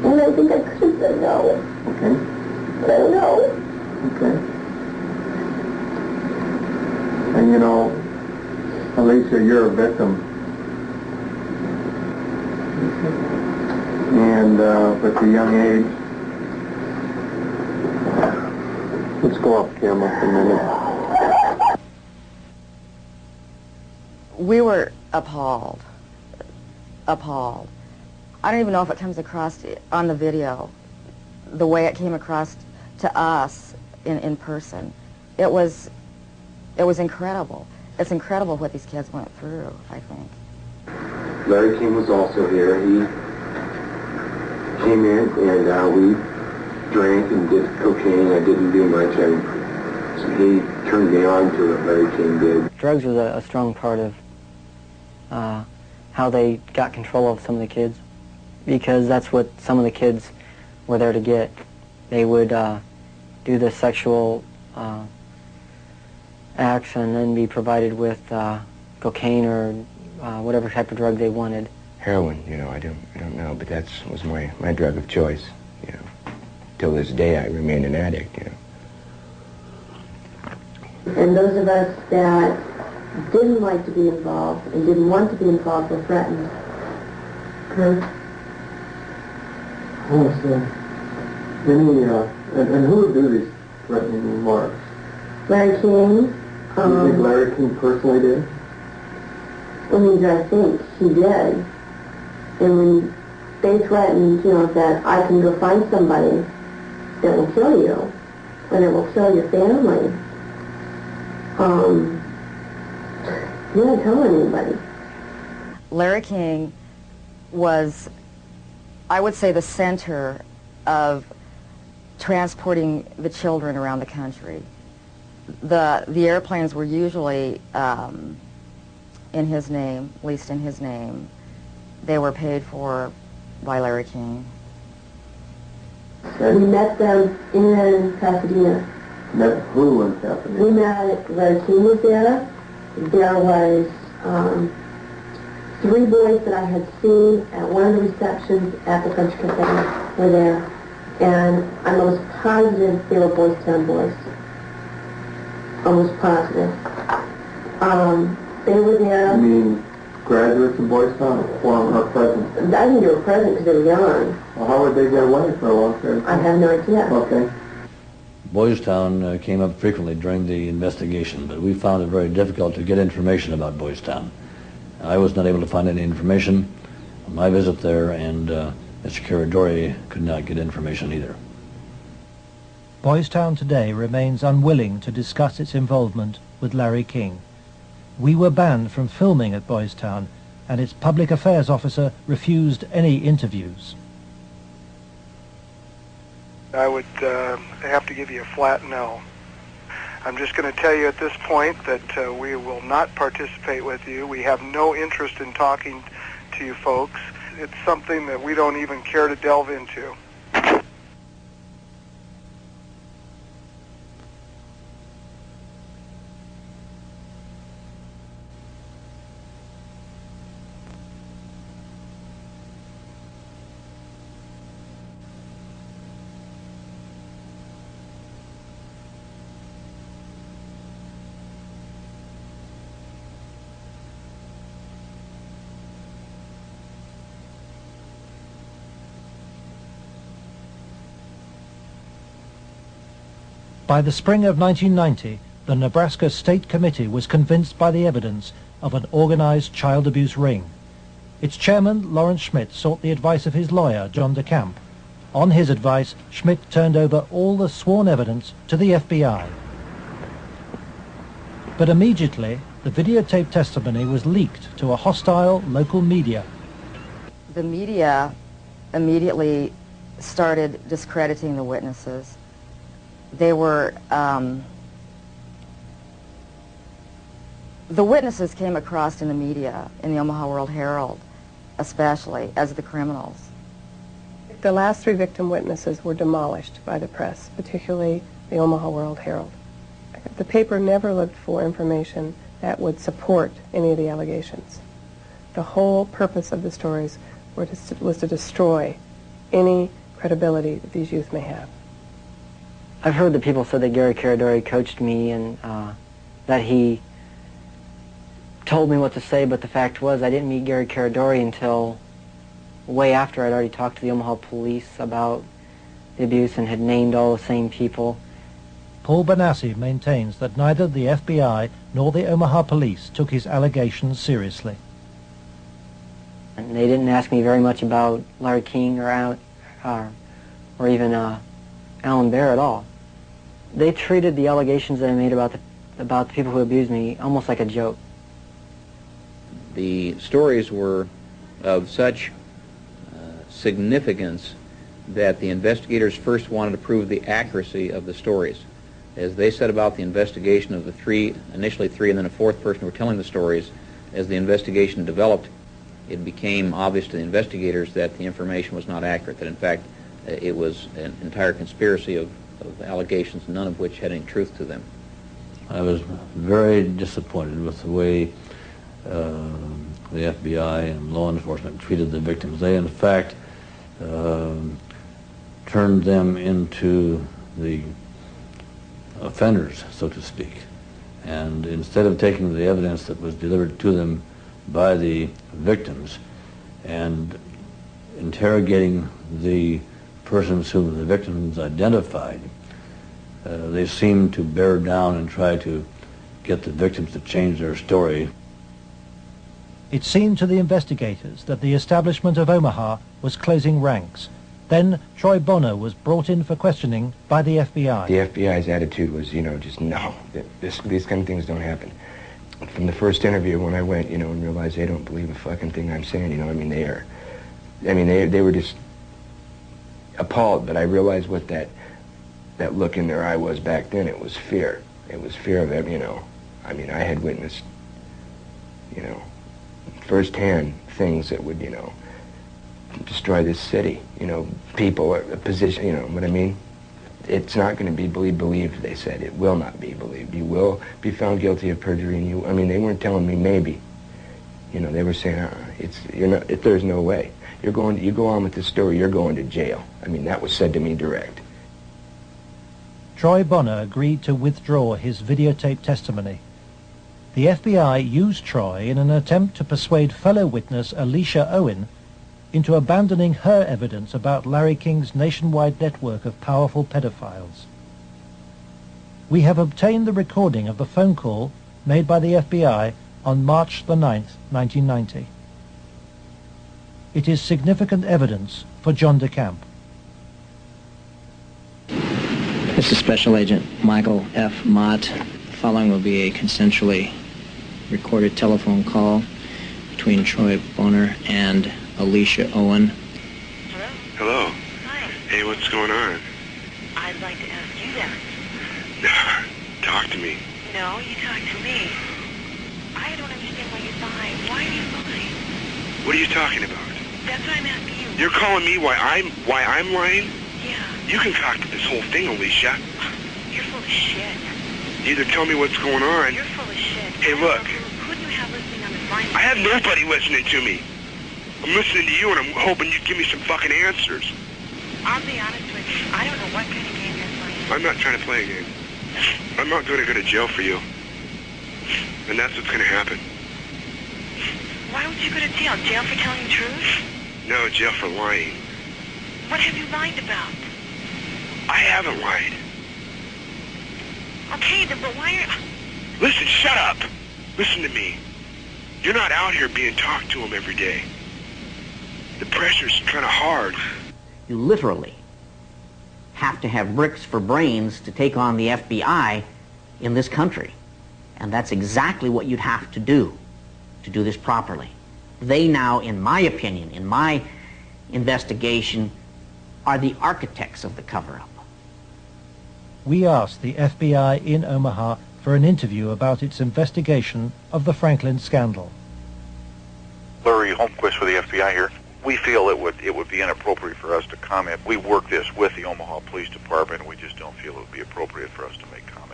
And I think I could have said no. Okay. But I don't know. Okay. And you know, Alicia, you're a victim. And at a young age, let's go off camera for a minute. We were appalled. Appalled. I don't even know if it comes across on the video, the way it came across to us in person. It was incredible. It's incredible what these kids went through, I think. Larry King was also here. He came in and we drank and did cocaine. I didn't do much. So he turned me on to what Larry King did. Drugs was a strong part of how they got control of some of the kids, because that's what some of the kids were there to get. They would do the sexual acts and then be provided with cocaine or whatever type of drug they wanted. Heroin, you know, I don't know, but that was my drug of choice, you know. Till this day, I remain an addict, you know. And those of us that didn't like to be involved and didn't want to be involved were threatened. Okay. Oh, so, and who would do these threatening remarks? Larry King. Do you think Larry King personally did? I mean, I think he did. And when they threatened, you know, that I can go find somebody that will kill you, and it will kill your family, you're not telling anybody. Larry King was, I would say, the center of transporting the children around the country. The airplanes were usually in his name, leased in his name. They were paid for by Larry King. We met them in Pasadena. Met who in Pasadena? We met, Larry King was there. There was 3 boys that I had seen at one of the receptions at the French Cafe were there. And I'm almost positive they were Boys Town boys. Almost positive. They were there. You mean graduates of Boys Town or present? I think they were present because they were young. Well, how would they get away for a long period of time? I have no idea. Okay. Boys Town came up frequently during the investigation, but we found it very difficult to get information about Boys Town. I was not able to find any information on my visit there, and Mr. Caradori could not get information either. Boys Town today remains unwilling to discuss its involvement with Larry King. We were banned from filming at Boys Town, and its public affairs officer refused any interviews. I would have to give you a flat no. I'm just going to tell you at this point that we will not participate with you. We have no interest in talking to you folks. It's something that we don't even care to delve into. By the spring of 1990, the Nebraska State Committee was convinced by the evidence of an organized child abuse ring. Its chairman, Lawrence Schmidt, sought the advice of his lawyer, John DeCamp. On his advice, Schmidt turned over all the sworn evidence to the FBI. But immediately, the videotape testimony was leaked to a hostile local media. The media immediately started discrediting the witnesses. They were, the witnesses came across in the media, in the Omaha World Herald, especially, as the criminals. The last 3 victim witnesses were demolished by the press, particularly the Omaha World Herald. The paper never looked for information that would support any of the allegations. The whole purpose of the stories was to destroy any credibility that these youth may have. I've heard that people said that Gary Caradori coached me and that he told me what to say, but the fact was I didn't meet Gary Caradori until way after I'd already talked to the Omaha police about the abuse and had named all the same people. Paul Benassi maintains that neither the FBI nor the Omaha police took his allegations seriously. And they didn't ask me very much about Larry King or even Alan Bear at all. They treated the allegations that I made about the people who abused me almost like a joke. The stories were of such significance that the investigators first wanted to prove the accuracy of the stories. As they set about the investigation of the three, initially three, and then a fourth person who were telling the stories, as the investigation developed, it became obvious to the investigators that the information was not accurate, that in fact it was an entire conspiracy of allegations, none of which had any truth to them. I was very disappointed with the way the FBI and law enforcement treated the victims. They, in fact, turned them into the offenders, so to speak. And instead of taking the evidence that was delivered to them by the victims and interrogating the persons whom the victims identified, they seemed to bear down and try to get the victims to change their story. It seemed to the investigators that the establishment of Omaha was closing ranks. Then Troy Bonner was brought in for questioning by the FBI. The FBI's attitude was, just no, these kind of things don't happen. From the first interview when I went, and realized they don't believe a fucking thing I'm saying, they were just appalled, but I realized what that look in their eye was back then. It was fear. It was fear of them, I had witnessed, firsthand things that would, destroy this city, people, a position, what I mean? It's not going to be believed, they said. It will not be believed. You will be found guilty of perjury, and they weren't telling me maybe. They were saying, there's no way. You go on with this story, you're going to jail. That was said to me direct. Troy Bonner agreed to withdraw his videotape testimony. The FBI used Troy in an attempt to persuade fellow witness Alicia Owen into abandoning her evidence about Larry King's nationwide network of powerful pedophiles. We have obtained the recording of the phone call made by the FBI on March the 9th, 1990. It is significant evidence for John DeCamp. This is Special Agent Michael F. Mott. The following will be a consensually recorded telephone call between Troy Bonner and Alicia Owen. Hello? Hello. Hi. Hey, what's going on? I'd like to ask you that. Talk to me. No, you talk to me. I don't understand why you're lying. Why are you lying? What are you talking about? That's what I'm asking you. You're calling me why I'm lying? Yeah. You concocted this whole thing, Alicia. You're full of shit. Either tell me what's going on. You're full of shit. Hey, look. Who do you have listening on this line? I have nobody listening to me. I'm listening to you, and I'm hoping you give me some fucking answers. I'll be honest with you. I don't know what kind of game you're playing. I'm not trying to play a game. I'm not going to go to jail for you. And that's what's going to happen. Why would you go to jail? Jail for telling the truth? No, jail for lying. What have you lied about? I haven't lied. Okay, then, but why are... Listen, shut up. Listen to me. You're not out here being talked to them every day. The pressure's kind of hard. You literally have to have bricks for brains to take on the FBI in this country. And that's exactly what you'd have to do this properly. They now, in my opinion, in my investigation, are the architects of the cover-up. We asked the FBI in Omaha for an interview about its investigation of the Franklin scandal. Larry Holmquist for the FBI here. We feel it would be inappropriate for us to comment. We work this with the Omaha Police Department, and we just don't feel it would be appropriate for us to make comments.